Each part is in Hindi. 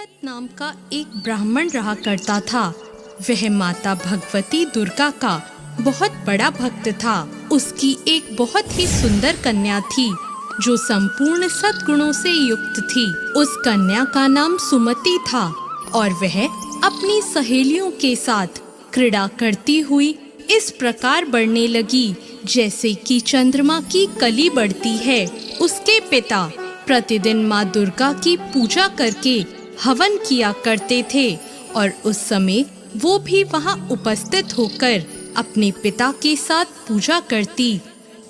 बृहत नाम का एक ब्राह्मण रहा करता था। वह माता भगवती दुर्गा का बहुत बड़ा भक्त था। उसकी एक बहुत ही सुंदर कन्या थी जो संपूर्ण सद्गुणों से युक्त थी। उस कन्या का नाम सुमति था और वह अपनी सहेलियों के साथ क्रीड़ा करती हुई इस प्रकार बढ़ने लगी जैसे कि चंद्रमा की कली बढ़ती है। उसके पिता प्रतिदिन माँ दुर्गा की पूजा करके हवन किया करते थे और उस समय वो भी वहाँ उपस्थित होकर अपने पिता के साथ पूजा करती।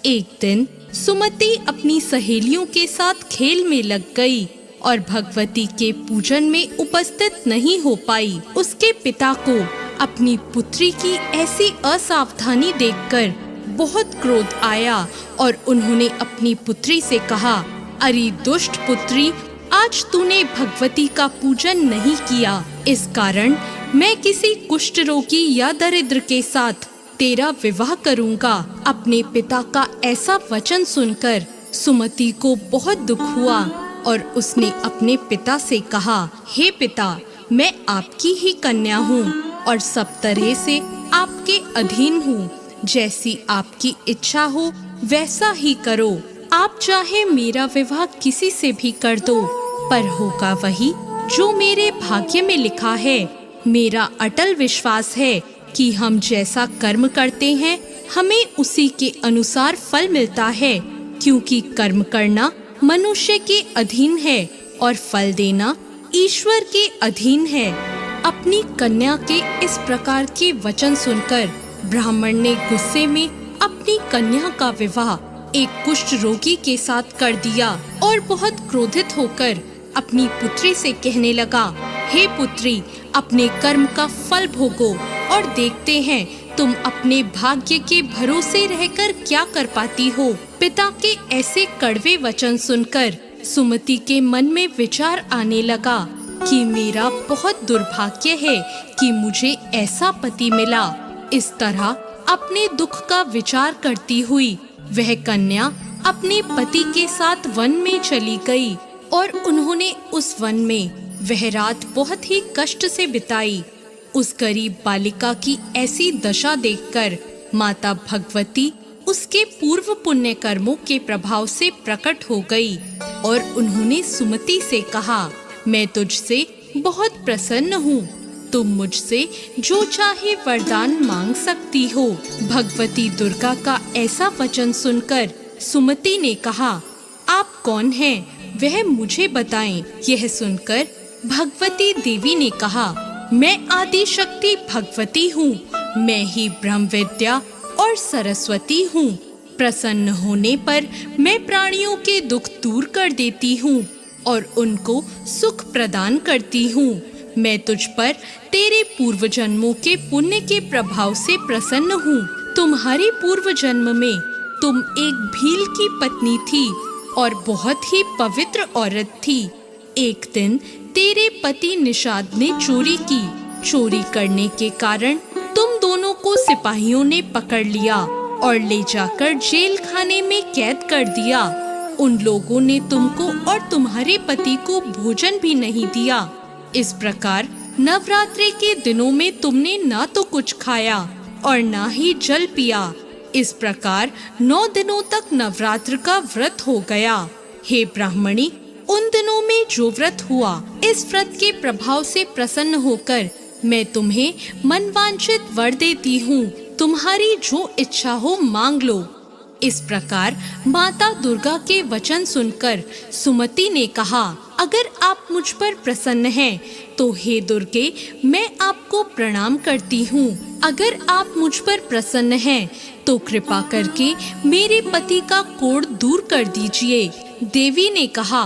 एक दिन सुमति अपनी सहेलियों के साथ खेल में लग गई और भगवती के पूजन में उपस्थित नहीं हो पाई। उसके पिता को अपनी पुत्री की ऐसी असावधानी देखकर बहुत क्रोध आया और उन्होंने अपनी पुत्री से कहा, अरे दुष्ट पुत्री, आज तूने भगवती का पूजन नहीं किया। इस कारण मैं किसी कुष्ठ रोगी या दरिद्र के साथ तेरा विवाह करूंगा। अपने पिता का ऐसा वचन सुनकर सुमति को बहुत दुख हुआ और उसने अपने पिता से कहा, हे पिता, मैं आपकी ही कन्या हूँ और सब तरह से आपके अधीन हूँ। जैसी आपकी इच्छा हो वैसा ही करो। आप चाहे मेरा विवाह किसी से भी कर दो, पर होगा वही जो मेरे भाग्य में लिखा है। मेरा अटल विश्वास है कि हम जैसा कर्म करते हैं हमें उसी के अनुसार फल मिलता है, क्योंकि कर्म करना मनुष्य के अधीन है और फल देना ईश्वर के अधीन है। अपनी कन्या के इस प्रकार के वचन सुनकर ब्राह्मण ने गुस्से में अपनी कन्या का विवाह एक कुष्ठ रोगी के साथ कर दिया और बहुत क्रोधित होकर अपनी पुत्री से कहने लगा, हे पुत्री, अपने कर्म का फल भोगो और देखते हैं तुम अपने भाग्य के भरोसे रहकर क्या कर पाती हो। पिता के ऐसे कड़वे वचन सुनकर सुमति के मन में विचार आने लगा कि मेरा बहुत दुर्भाग्य है कि मुझे ऐसा पति मिला। इस तरह अपने दुख का विचार करती हुई वह कन्या अपने पति के साथ वन में चली गई और उन्होंने उस वन में वह रात बहुत ही कष्ट से बिताई। उस गरीब बालिका की ऐसी दशा देखकर माता भगवती उसके पूर्व पुण्य कर्मों के प्रभाव से प्रकट हो गई और उन्होंने सुमति से कहा, मैं तुझसे बहुत प्रसन्न हूँ। तुम मुझसे जो चाहे वरदान मांग सकती हो। भगवती दुर्गा का ऐसा वचन सुनकर सुमति ने कहा, आप कौन हैं? वह मुझे बताएं। यह सुनकर भगवती देवी ने कहा, मैं आदि शक्ति भगवती हूँ। मैं ही ब्रह्म विद्या और सरस्वती हूँ। प्रसन्न होने पर मैं प्राणियों के दुख दूर कर देती हूँ और उनको सुख प्रदान करती हूँ। मैं तुझ पर तेरे पूर्व जन्मों के पुण्य के प्रभाव से प्रसन्न हूँ। तुम्हारे पूर्व जन्म में तुम एक भील की पत्नी थी और बहुत ही पवित्र औरत थी। एक दिन तेरे पति निषाद ने चोरी की। चोरी करने के कारण तुम दोनों को सिपाहियों ने पकड़ लिया और ले जाकर जेल खाने में कैद कर दिया। उन लोगों ने तुमको और तुम्हारे पति को भोजन भी नहीं दिया। इस प्रकार नवरात्रि के दिनों में तुमने ना तो कुछ खाया और ना ही जल पिया। इस प्रकार 9 दिनों तक नवरात्र का व्रत हो गया। हे ब्राह्मणी, उन दिनों में जो व्रत हुआ, इस व्रत के प्रभाव से प्रसन्न होकर मैं तुम्हें मनवांछित वर देती हूँ। तुम्हारी जो इच्छा हो मांग लो। इस प्रकार माता दुर्गा के वचन सुनकर सुमति ने कहा, अगर आप मुझ पर प्रसन्न हैं तो हे दुर्गे, मैं आपको प्रणाम करती हूँ। अगर आप मुझ पर प्रसन्न हैं तो कृपा करके मेरे पति का कोढ़ दूर कर दीजिए। देवी ने कहा,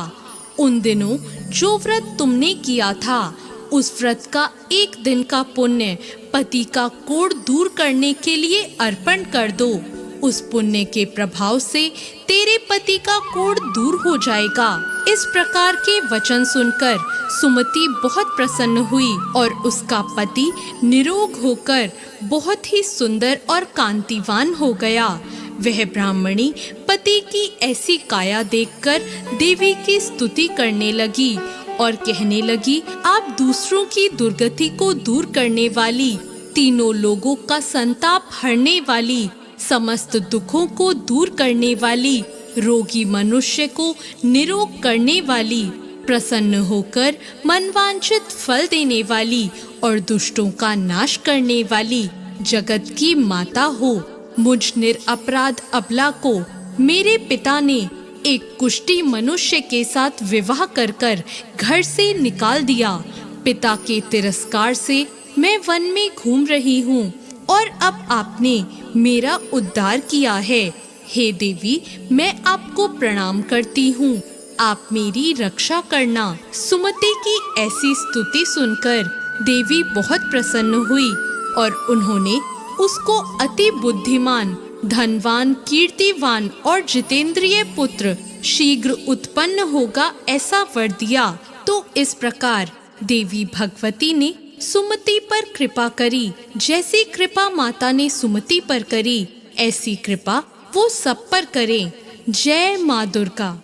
उन दिनों जो व्रत तुमने किया था, उस व्रत का एक दिन का पुण्य पति का कोढ़ दूर करने के लिए अर्पण कर दो। उस पुण्य के प्रभाव से तेरे पति का कोढ़ दूर हो जाएगा। इस प्रकार के वचन सुनकर सुमति बहुत प्रसन्न हुई और उसका पति निरोग होकर बहुत ही सुंदर और कांतिवान हो गया। वह ब्राह्मणी पति की ऐसी काया देखकर देवी की स्तुति करने लगी और कहने लगी, आप दूसरों की दुर्गति को दूर करने वाली, तीनों लोगों का संताप हरने वाली, समस्त दुखों को दूर करने वाली, रोगी मनुष्य को निरोग करने वाली, प्रसन्न होकर मनवांछित फल देने वाली और दुष्टों का नाश करने वाली जगत की माता हो। मुझ निरपराध अबला को मेरे पिता ने एक कुष्ठी मनुष्य के साथ विवाह कर घर से निकाल दिया। पिता के तिरस्कार से मैं वन में घूम रही हूँ और अब आपने मेरा उद्धार किया है। हे देवी, मैं आपको प्रणाम करती हूँ, आप मेरी रक्षा करना। सुमति की ऐसी स्तुति सुनकर देवी बहुत प्रसन्न हुई और उन्होंने उसको अति बुद्धिमान, धनवान, कीर्तिवान और जितेंद्रिय पुत्र शीघ्र उत्पन्न होगा ऐसा वर दिया। तो इस प्रकार देवी भगवती ने सुमति पर कृपा करी। जैसी कृपा माता ने सुमति पर करी, ऐसी कृपा वो सब पर करे। जय माँ दुर्गा।